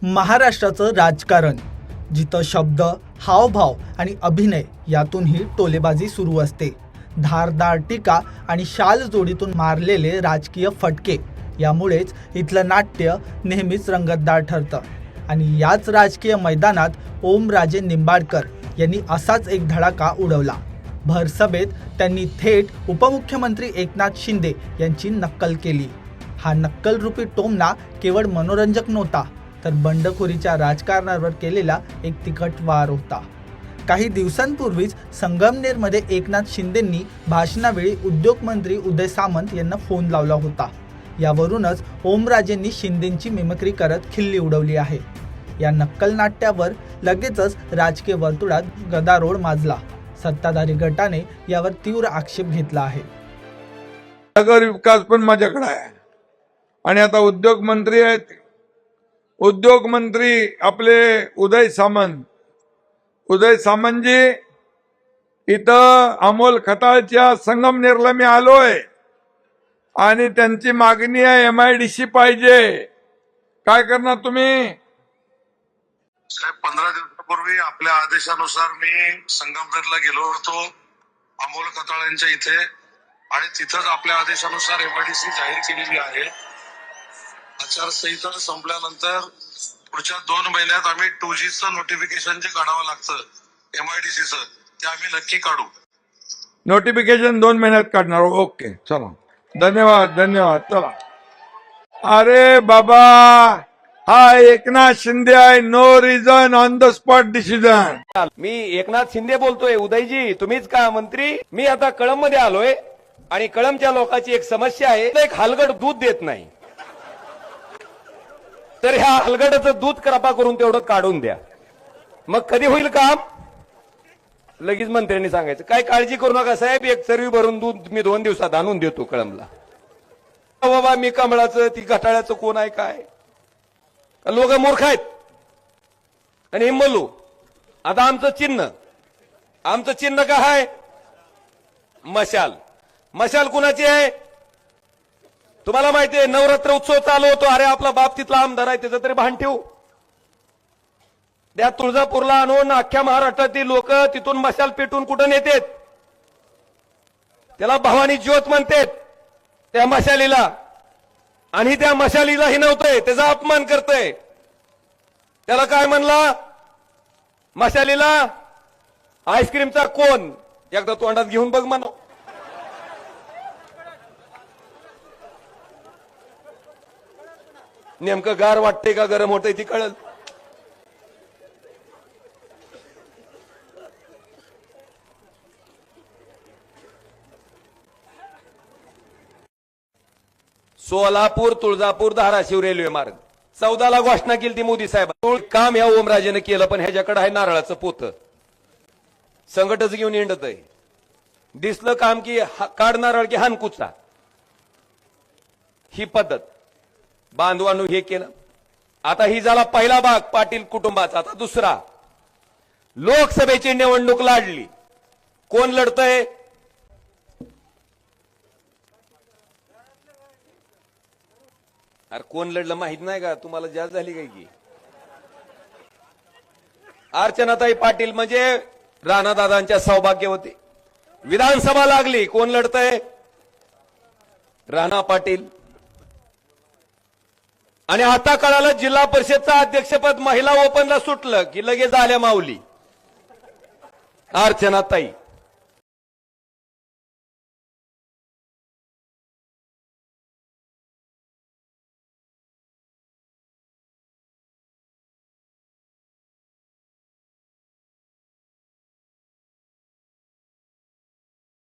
महाराष्ट्राचं राजकारण, जिथं शब्द, हावभाव आणि अभिनय यातूनही टोलेबाजी सुरू असते. धारदार टीका आणि शाल जोडीतून मारलेले राजकीय फटके यामुळेच इथलं नाट्य नेहमीच रंगतदार ठरतं. आणि याच राजकीय मैदानात ओमराजे निंबाळकर यांनी असाच एक धडाका उडवला. भर सभेत त्यांनी थेट उपमुख्यमंत्री एकनाथ शिंदे यांची नक्कल केली. हा नक्कलरूपी टोमणा केवळ मनोरंजक नव्हता, तर बंडखोरीच्या राजकारणावर केलेला एक तिखट वार होता. काही दिवसांपूर्वीच संगमनेरमध्ये एकनाथ शिंदेंनी भाषणावेळी उद्योगमंत्री उदय सामंत यांना फोन लावला होता. यावरूनच ओमराजेंनी शिंदेंची मिमिक्री करत खिल्ली उडवली आहे. या नक्कल नाट्यावर लगेचच राजकीय वर्तुळात गदारोळ माजला. सत्ताधारी गटाने यावर तीव्र आक्षेप घेतला आहे. नगर विकास पण माझ्याकडे आहे आणि आता उद्योग मंत्री आहेत. उद्योग मंत्री आपले उदय सामंतजी इथं अमोल खताळच्या संगमनेरला मी आलोय आणि त्यांची मागणी आहे MIDC पाहिजे. काय करणार तुम्ही? साहेब 15 दिवसापूर्वी आपल्या आदेशानुसार मी संगमनेरला गेलो होतो अमोल खताळ यांच्या इथे आणि तिथंच आपल्या आदेशानुसार MIDC जाहीर केलेली आहे. आचारसंहिता संपल्यानंतर पुढच्या 2 महिन्यात आम्ही 2Gचं नोटिफिकेशन जे काढावं लागतं MIDCचं ते आम्ही नक्की काढू. नोटिफिकेशन 2 महिन्यात काढणार. ओके, चला, धन्यवाद. चला. अरे बाबा, हा एकनाथ शिंदे आहे. No reason, on the spot decision. मी एकनाथ शिंदे बोलतोय. उदयजी, तुम्हीच का मंत्री? मी आता कळंब मध्ये आलोय आणि कळंबच्या लोकांची एक समस्या आहे, एक हलगड दूध देत नाही. तर ह्या हलगडाचं दूध कृपा करून तेवढं काढून द्या. मग कधी होईल काम? लगेच मंत्र्यांनी सांगायचं. काय काळजी करू नका साहेब, एक चरवी भरून दूध मी 2 दिवसात आणून देतो कळंबला. बाबा मी कमळाचं ती घटाळ्याचं कोण आहे काय? लोक मूर्ख आहेत आणि हिम्मलू. आता आमचं चिन्ह काय आहे? मशाल कुणाची आहे? तुम्हाला माहिती आहे, नवरात्र उत्सव चालू होतो. अरे आपला बाप तिथला आमदार आहे, त्याचं तरी भान ठेवू. त्या तुळजापूरला आणून अख्ख्या महाराष्ट्रातील लोक तिथून मशाल पेटून कुठं नेतात? त्याला भवानी ज्योत म्हणतात त्या मशालीला. आणि त्या मशालीला हिनवतोय, त्याचा अपमान करतोय. त्याला काय म्हणला? मशालीला आईस्क्रीमचा कोण? एकदा तोंडात घेऊन बघ म्हणो. नेमकं गार वाटते का गरम होतंय ती कळल. सोलापूर, तुळजापूर, धाराशिव रेल्वे मार्ग 14ला घोषणा केली ती मोदी साहेब. काम ह्या ओमराजेने केलं, पण ह्याच्याकडे आहे नारळाचं पोत. संकटच घेऊन येणत आहे. दिसलं काम की काढ नारळ की हानकुचा. ही पद्धत बांधवांनो हे केलं. आता ही झाला पहिला भाग पाटील कुटुंबाचा. आता दुसरा, लोकसभेची निवडणूक लाडली. कोण लढतंय? अरे कोण लढलं माहित नाही का तुम्हाला? जास्त झाली काय की? अर्चनाताई पाटील म्हणजे राणादादांच्या सौभाग्यवती. विधानसभा लागली. कोण लढतंय? राणा पाटील. आणि आता कळालं जिल्हा परिषदचं अध्यक्षपद महिला ओपनला सुटलं की लगेच आल्या माऊली अर्चनाताई.